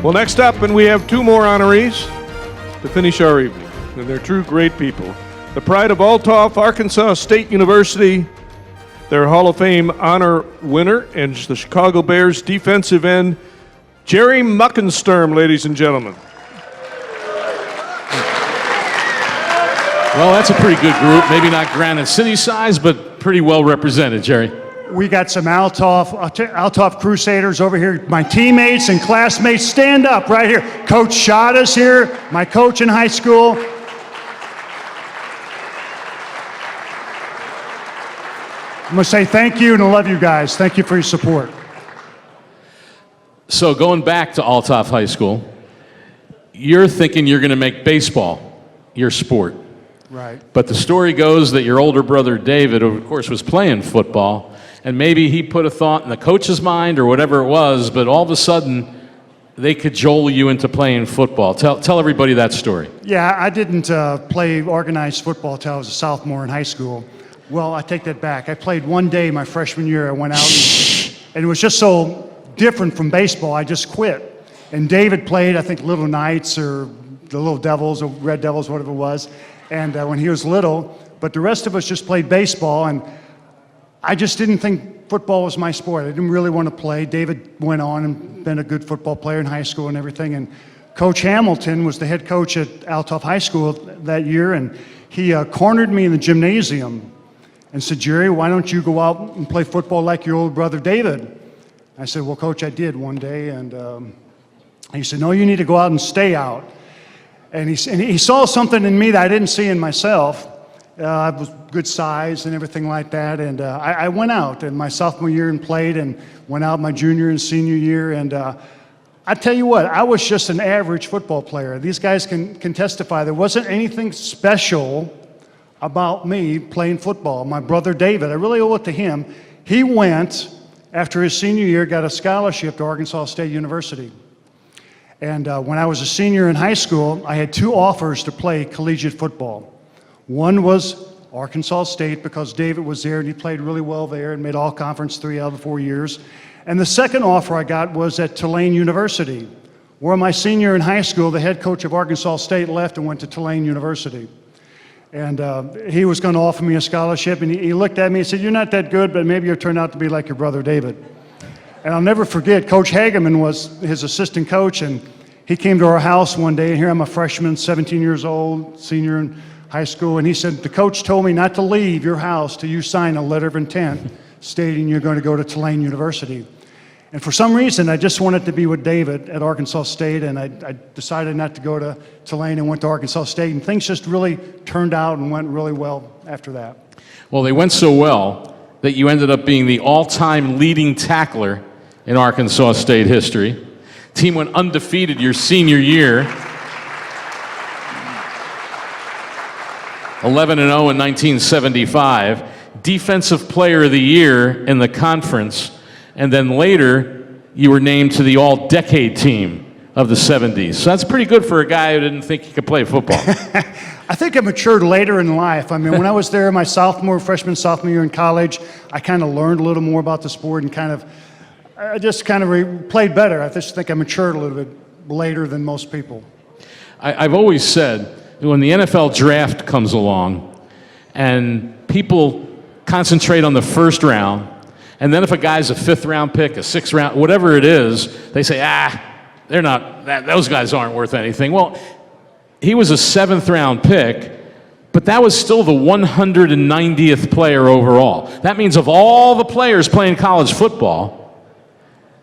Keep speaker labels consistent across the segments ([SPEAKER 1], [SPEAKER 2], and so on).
[SPEAKER 1] Well, next up, and we have two more honorees to finish our evening, and they're true great people. The pride of Althoff, Arkansas State University, their Hall of Fame honor winner, and the Chicago Bears defensive end, Jerry Muckensturm, ladies and gentlemen.
[SPEAKER 2] Well, that's a pretty good group. Maybe not Granite City size, but pretty well represented, Jerry.
[SPEAKER 3] We got some Althoff Crusaders over here. My teammates and classmates, stand up right here. Coach Shada's here, my coach in high school. I'm going to say thank you and I love you guys. Thank you for your support.
[SPEAKER 2] So going back to Althoff High School, you're thinking you're going to make baseball your sport.
[SPEAKER 3] Right.
[SPEAKER 2] But the story goes that your older brother David, who of course was playing football, and maybe he put a thought in the coach's mind or whatever it was, but all of a sudden they cajole you into playing football. Tell everybody that story.
[SPEAKER 3] Yeah, I didn't play organized football until I was a sophomore in high school. Well, I take that back. I played one day my freshman year. I went out and it was just so different from baseball, I just quit. And David played, I think, Little Knights or the Little Devils or Red Devils, whatever it was, and when he was little. But the rest of us just played baseball, and I just didn't think football was my sport. I didn't really want to play. David went on and been a good football player in high school and everything. And Coach Hamilton was the head coach at Althoff High School that year, and he cornered me in the gymnasium and said, "Jerry, why don't you go out and play football like your older brother David?" I said, "Well, Coach, I did one day." And he said, "No, you need to go out and stay out." And he saw something in me that I didn't see in myself. I was good size and everything like that. And I went out in my sophomore year and played, and went out my junior and senior year. And I tell you what, I was just an average football player. These guys can testify. There wasn't anything special about me playing football. My brother David, I really owe it to him. He went, after his senior year, got a scholarship to Arkansas State University. And when I was a senior in high school, I had two offers to play collegiate football. One was Arkansas State, because David was there and he played really well there and made all conference 3 out of the 4 years. And the second offer I got was at Tulane University, where my senior in high school, the head coach of Arkansas State left and went to Tulane University. And he was going to offer me a scholarship, and he looked at me and said, "You're not that good, but maybe you'll turn out to be like your brother David." And I'll never forget, Coach Hageman was his assistant coach, and he came to our house one day, and here I'm a freshman, 17 years old, senior in high school, and he said, "The coach told me not to leave your house till you sign a letter of intent stating you're going to go to Tulane University." And for some reason, I just wanted to be with David at Arkansas State, and I decided not to go to Tulane and went to Arkansas State, and things just really turned out and went really well after that.
[SPEAKER 2] Well, they went so well that you ended up being the all-time leading tackler in Arkansas State history. Team went undefeated your senior year. 11-0 in 1975. Defensive Player of the Year in the conference. And then later, you were named to the all-decade team of the 70s. So that's pretty good for a guy who didn't think he could play football.
[SPEAKER 3] I think I matured later in life. I mean, when I was there my sophomore year in college, I kind of learned a little more about the sport and I just played better. I just think I matured a little bit later than most people.
[SPEAKER 2] I've always said, when the NFL draft comes along and people concentrate on the first round, and then if a guy's a 5th round pick, a 6th round, whatever it is, they say, they're not, those guys aren't worth anything. Well, he was a 7th round pick, but that was still the 190th player overall. That means of all the players playing college football,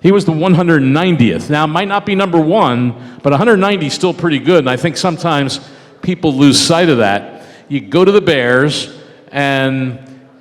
[SPEAKER 2] he was the 190th. Now, it might not be number 1, but 190 is still pretty good, and I think sometimes people lose sight of that. You go to the Bears, and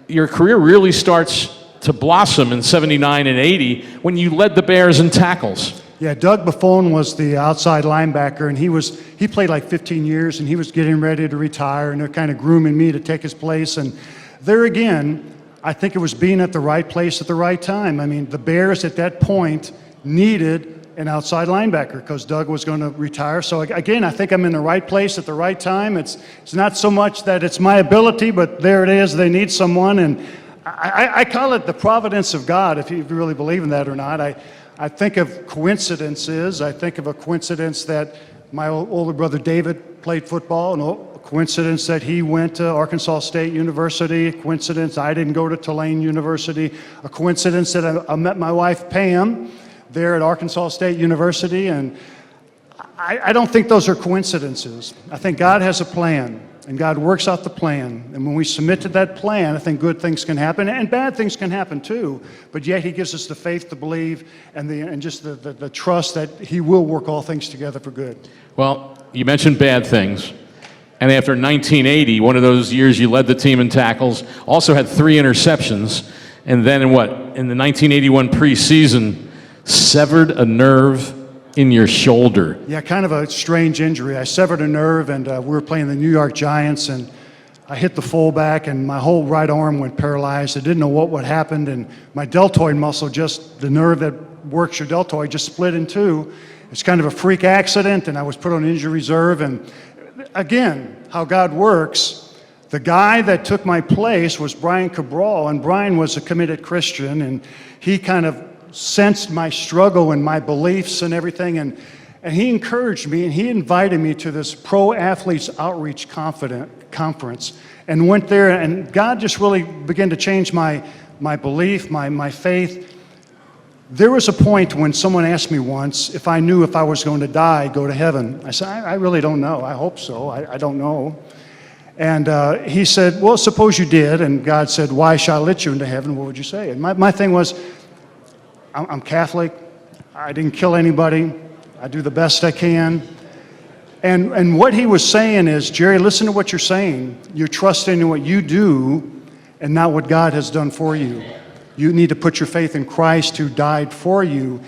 [SPEAKER 2] your career really starts to blossom in 79 and 80 when you led the Bears in tackles.
[SPEAKER 3] Yeah, Doug Buffone was the outside linebacker, and he played like 15 years, and he was getting ready to retire, and they're kind of grooming me to take his place. And there again, I think it was being at the right place at the right time. I mean, the Bears at that point needed an outside linebacker because Doug was going to retire. So again, I think I'm in the right place at the right time. It's not so much that it's my ability, but there it is. They need someone, and I call it the providence of God, if you really believe in that or not. I think of coincidences. I think of a coincidence that my older brother David played football, and a coincidence that he went to Arkansas State University, a coincidence I didn't go to Tulane University, a coincidence that I met my wife Pam there at Arkansas State University, and I don't think those are coincidences. I think God has a plan, and God works out the plan. And when we submit to that plan, I think good things can happen, and bad things can happen too. But yet He gives us the faith to believe and just the trust that He will work all things together for good.
[SPEAKER 2] Well, you mentioned bad things. And after 1980, one of those years you led the team in tackles, also had 3 interceptions, and then in the 1981 preseason, severed a nerve in your shoulder.
[SPEAKER 3] Yeah, kind of a strange injury. I severed a nerve, and we were playing the New York Giants, and I hit the fullback, and my whole right arm went paralyzed. I didn't know what happened, and my deltoid muscle, just the nerve that works your deltoid, just split in two. It's kind of a freak accident, and I was put on injury reserve. And again, how God works. The guy that took my place was Brian Cabral, and Brian was a committed Christian, and he kind of sensed my struggle and my beliefs and everything, and he encouraged me, and he invited me to this Pro Athletes Outreach Conference, and went there, and God just really began to change my belief, my faith. There was a point when someone asked me once if I knew if I was going to die, go to heaven. I said, I really don't know. I hope so. I don't know. And he said, well, suppose you did, and God said, why shall I let you into heaven? What would you say? And my thing was, I'm Catholic. I didn't kill anybody. I do the best I can. And what he was saying is, Jerry, listen to what you're saying. You're trusting in what you do and not what God has done for you. You need to put your faith in Christ who died for you.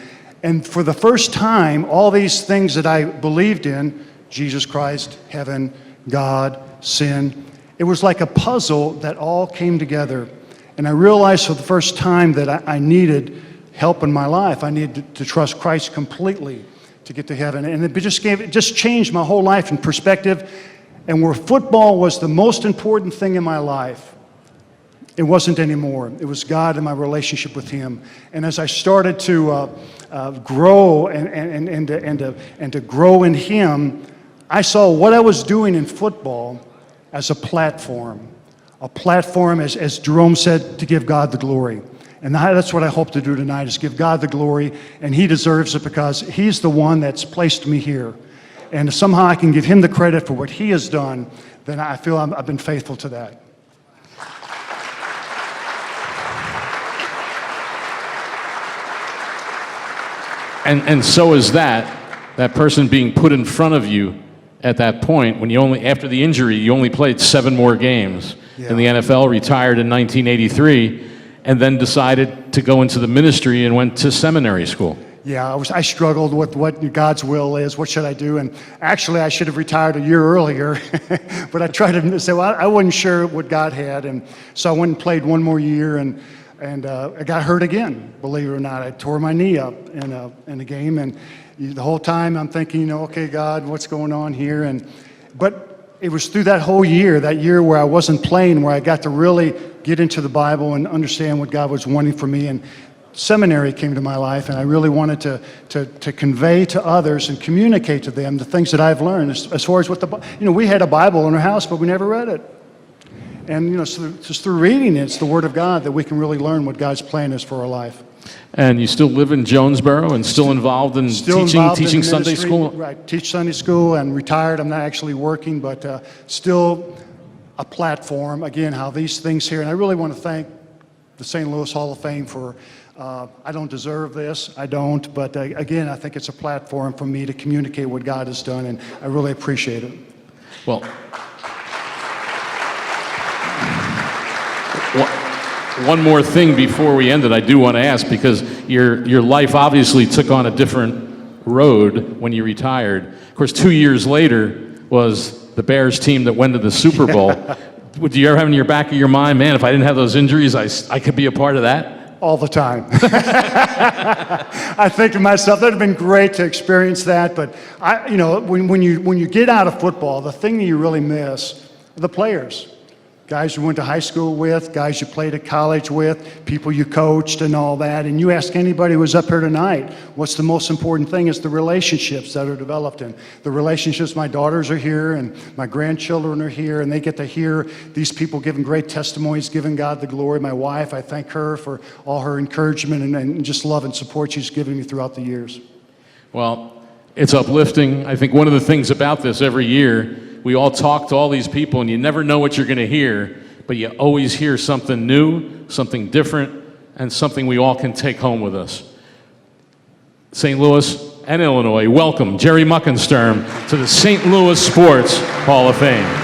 [SPEAKER 3] And for the first time, all these things that I believed in, Jesus Christ, heaven, God, sin, it was like a puzzle that all came together. And I realized for the first time that I needed help in my life. I needed to trust Christ completely to get to heaven. And it just changed my whole life in perspective. And where football was the most important thing in my life, it wasn't anymore. It was God and my relationship with Him. And as I started to grow and to grow in Him, I saw what I was doing in football as a platform, as Jerome said, to give God the glory. And that's what I hope to do tonight, is give God the glory, and He deserves it because He's the one that's placed me here. And if somehow I can give Him the credit for what He has done, then I feel I've been faithful to that.
[SPEAKER 2] And so is that person being put in front of you at that point, when after the injury, you only played 7 more games in the NFL, retired in 1983, and then decided to go into the ministry and went to seminary school.
[SPEAKER 3] Yeah, I struggled with what God's will is. What should I do? And actually, I should have retired a year earlier, but I tried to say, well, I wasn't sure what God had, and so I went and played one more year, and I got hurt again. Believe it or not, I tore my knee up in a game, and the whole time I'm thinking, okay, God, what's going on here? But it was through that whole year, that year where I wasn't playing, where I got to really get into the Bible and understand what God was wanting for me. And seminary came to my life, and I really wanted to convey to others and communicate to them the things that I've learned as far as what we had a Bible in our house, but we never read it. And so just through reading it, it's the Word of God that we can really learn what God's plan is for our life.
[SPEAKER 2] And you still live in Jonesboro and still involved in teaching Sunday school?
[SPEAKER 3] Right, teach Sunday school, and retired. I'm not actually working, but still a platform. Again, how these things here, and I really want to thank the St. Louis Hall of Fame for, I don't deserve this, I don't, but again, I think it's a platform for me to communicate what God has done, and I really appreciate it.
[SPEAKER 2] Well, one more thing before we end it, I do want to ask, because your life obviously took on a different road when you retired. Of course, 2 years later was the Bears team that went to the Super Bowl. Would you ever have in your back of your mind, man, if I didn't have those injuries, I could be a part of that?
[SPEAKER 3] All the time. I think to myself, that would have been great to experience that, but when you get out of football, the thing that you really miss are the players. guys you went to high school with, guys you played at college with, people you coached and all that. And you ask anybody who's up here tonight, what's the most important thing? Is the relationships that are developed in. The relationships, my daughters are here and my grandchildren are here, and they get to hear these people giving great testimonies, giving God the glory. My wife, I thank her for all her encouragement and just love and support she's given me throughout the years.
[SPEAKER 2] Well, it's uplifting. I think one of the things about this every year, we all talk to all these people, and you never know what you're going to hear, but you always hear something new, something different, and something we all can take home with us. St. Louis and Illinois, welcome Jerry Muckensturm to the St. Louis Sports Hall of Fame.